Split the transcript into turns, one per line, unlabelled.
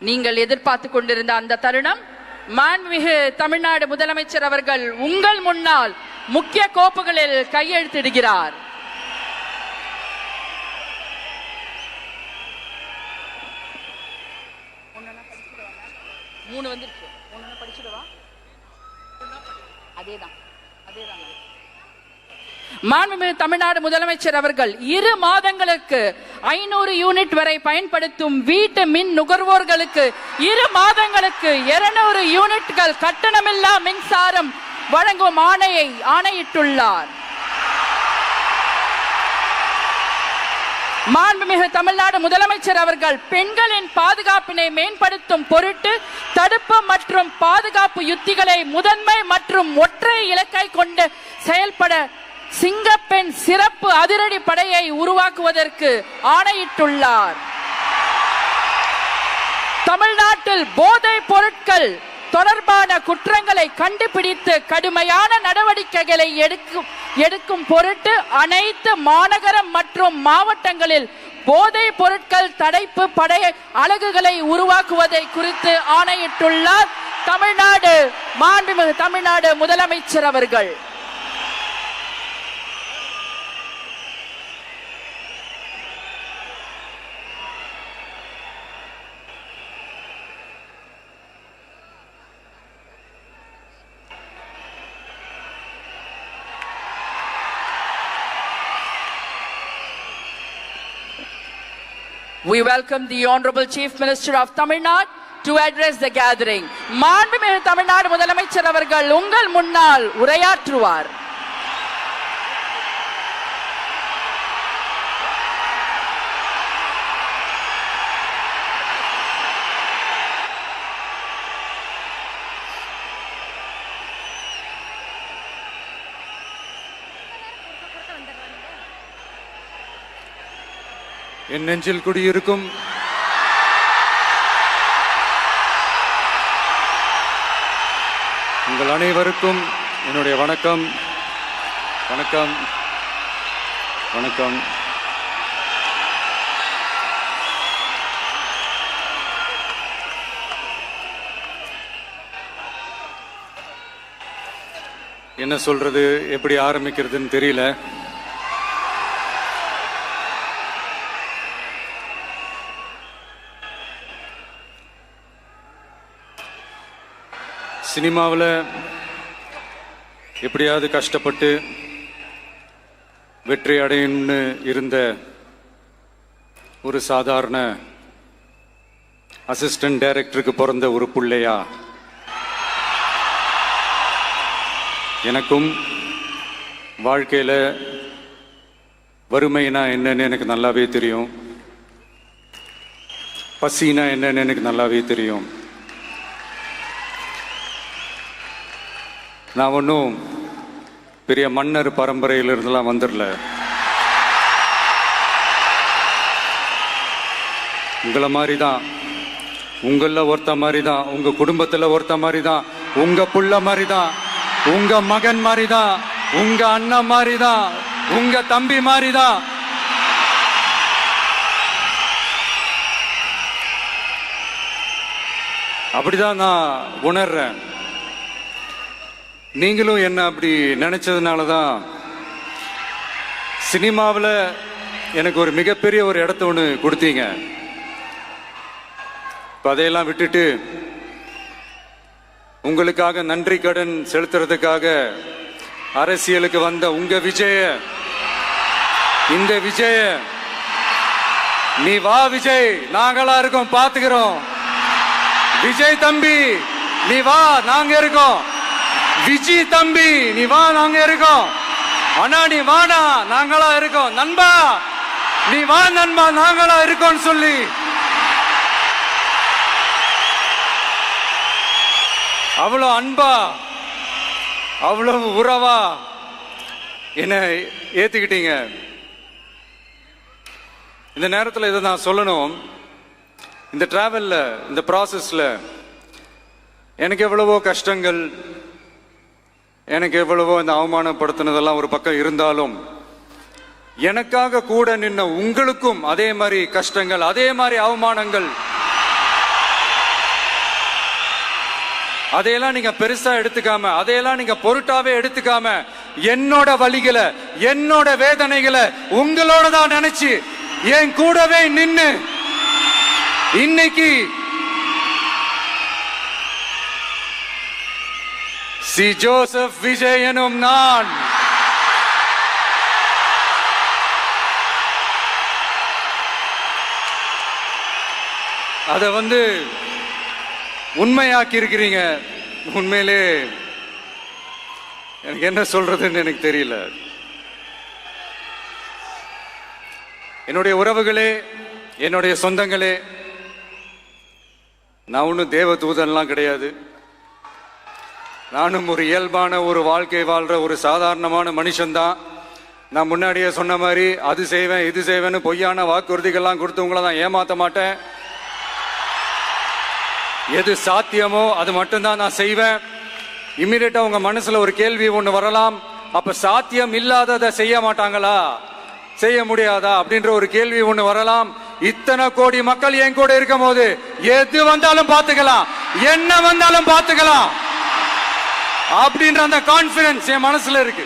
நீங்கள் எதிர்பார்த்து கொண்டிருந்த அந்த தருணம், மாண்புமிகு தமிழ்நாடு முதலமைச்சர் அவர்கள் உங்கள் முன்னால் முக்கிய கோப்புகளில் கையெழுத்திடுகிறார். மாண்புமிகு தமிழ்நாடு முதலமைச்சர் அவர்கள் 2 மாதங்களுக்கு 500 யூனிட் வரை பயன்படுத்தும் வீட்டு மின் நுகர்வோர்களுக்கு 2 மாதங்களுக்கு 200 யூனிட்கள் கட்டணமில்லா மின்சாரம் வழங்கும் ஆணையிட்டுள்ளார். மாண்புமிகு தமிழ்நாடு முதலமைச்சர் அவர்கள் பெண்களின் பாதுகாப்பினை மேம்படுத்தும் பொருட்டு தடுப்பு மற்றும் பாதுகாப்பு யுத்திகளை முதன்மை மற்றும் ஒற்றை இலக்கை கொண்டு செயல்பட சிங்கப்பெண் சிறப்பு அதிரடி படையை உருவாக்குவதற்கு ஆணையிட்டுள்ளார். தமிழ்நாட்டில் போதைப் பொருட்கள் தொடர்பான குற்றங்களை கண்டுபிடித்து கடுமையான நடவடிக்கைகளை எடுக்கும் பொருட்டு அனைத்து மாநகரம் மற்றும் மாவட்டங்களில் போதைப் பொருட்கள் தடுப்பு படை அலகுகளை உருவாக்குவதை குறித்து ஆணையிட்டுள்ளார் மாண்புமிகு தமிழ்நாடு முதலமைச்சர் அவர்கள். We welcome the Honorable Chief Minister of Tamil Nadu to address the gathering. மாண்புமிகு தமிழ்நாடு முதலமைச்சர் அவர்கள் உங்கள் முன்னால் உரையாற்றுவார்.
என் நெஞ்சில் குடியிருக்கும் உங்கள் அனைவருக்கும் என்னுடைய வணக்கம். வணக்கம் வணக்கம். என்ன சொல்றது, எப்படி ஆரம்பிக்கிறதுன்னு தெரியல. சினிமாவில் எப்படியாவது கஷ்டப்பட்டு வெற்றி அடையணும்னு இருந்த ஒரு சாதாரண அசிஸ்டன்ட் டைரக்டருக்கு பிறந்த ஒரு பிள்ளையா எனக்கும் வாழ்க்கையில் வறுமைனா என்னன்னு எனக்கு நல்லாவே தெரியும், பசினா என்னன்னு எனக்கு நல்லாவே தெரியும். நான் ஒன்றும் பெரிய மன்னர் பரம்பரையிலிருந்துலாம் வந்துடல. உங்களை மாதிரி தான், உங்களில் ஒருத்த மாதிரி தான், உங்க குடும்பத்தில் ஒருத்த மாதிரி தான், உங்க புள்ள மாதிரி தான், உங்க மகன் மாதிரி தான், உங்க அண்ணன் மாதிரி தான், உங்க தம்பி மாதிரி தான். அப்படிதான் நான் உணர்றேன். நீங்களும் என்ன அப்படி நினைச்சதுனால தான் சினிமாவில் எனக்கு ஒரு மிகப்பெரிய ஒரு இடத்த ஒன்று கொடுத்தீங்க. இப்போ அதையெல்லாம் விட்டுட்டு உங்களுக்காக நன்றி கடன் செலுத்துறதுக்காக அரசியலுக்கு வந்த உங்க விஜய, இந்த விஜய, நீ வா விஜய், நாங்களா இருக்கோம், பாத்துக்கிறோம். விஜய் தம்பி நீ வா, நாங்க இருக்கோம். விஜய் தம்பி நீ வா, நாங்க இருக்கோம். அண்ணா நீ வாடா, நாங்களா இருக்கோம். நண்பா நீ வா, நண்பா நாங்களா இருக்கோம் சொல்லி அவ்வளவு அன்பா, அவ்வளவு உறவா என்ன ஏத்துக்கிட்டீங்க. இந்த நேரத்தில் இதை நான் சொல்லணும். இந்த டிராவல்ல, இந்த ப்ராசஸ்ல எனக்கு எவ்வளவோ கஷ்டங்கள், எனக்கு எவ்வளவோ இந்த அவமானப்படுத்தினதெல்லாம் ஒரு பக்கம் இருந்தாலும், எனக்காக கூட நின்ன உங்களுக்கும் அதே மாதிரி கஷ்டங்கள், அதே மாதிரி அவமானங்கள், அதையெல்லாம் நீங்க பெருசா எடுத்துக்காம, அதையெல்லாம் நீங்க பொருட்டாவே எடுத்துக்காம, என்னோட வலிகளை, என்னோட வேதனைகளை உங்களோட தான் நினைச்சு என் கூடவே நின்னு இன்னைக்கு சி ஜோசப் விஜய் எனும் நான் அத உண்மையாக்கி இருக்கிறீங்க. உண்மையிலே எனக்கு என்ன சொல்றதுன்னு எனக்கு தெரியல. என்னுடைய உறவுகளே, என்னுடைய சொந்தங்களே, நான் ஒன்றும் தேவ தூதன்லாம் கிடையாது. நானும் ஒரு இயல்பான ஒரு வாழ்க்கை வாழ்ற ஒரு சாதாரணமான மனுஷன்தான். நான் முன்னாடியே சொன்ன மாதிரி அது செய்வேன் இது செய்வேன்னு பொய்யான வாக்குறுதிகள்லாம் கொடுத்து உங்களை தான் ஏமாத்த மாட்டேன். எது சாத்தியமோ அது மட்டும்தான் நான் செய்வேன். இம்மிடியட்டா உங்க மனசுல ஒரு கேள்வி ஒண்ணு வரலாம், அப்ப சாத்தியம் இல்லாததை செய்ய மாட்டாங்களா, செய்ய முடியாதா அப்படின்ற ஒரு கேள்வி ஒண்ணு வரலாம். இத்தனை கோடி மக்கள் என் கூட இருக்கும் போது எது வந்தாலும் பாத்துக்கலாம், என்ன வந்தாலும் பாத்துக்கலாம் அப்படின்ற அந்த கான்பிடன்ஸ் என் மனசுல இருக்கு.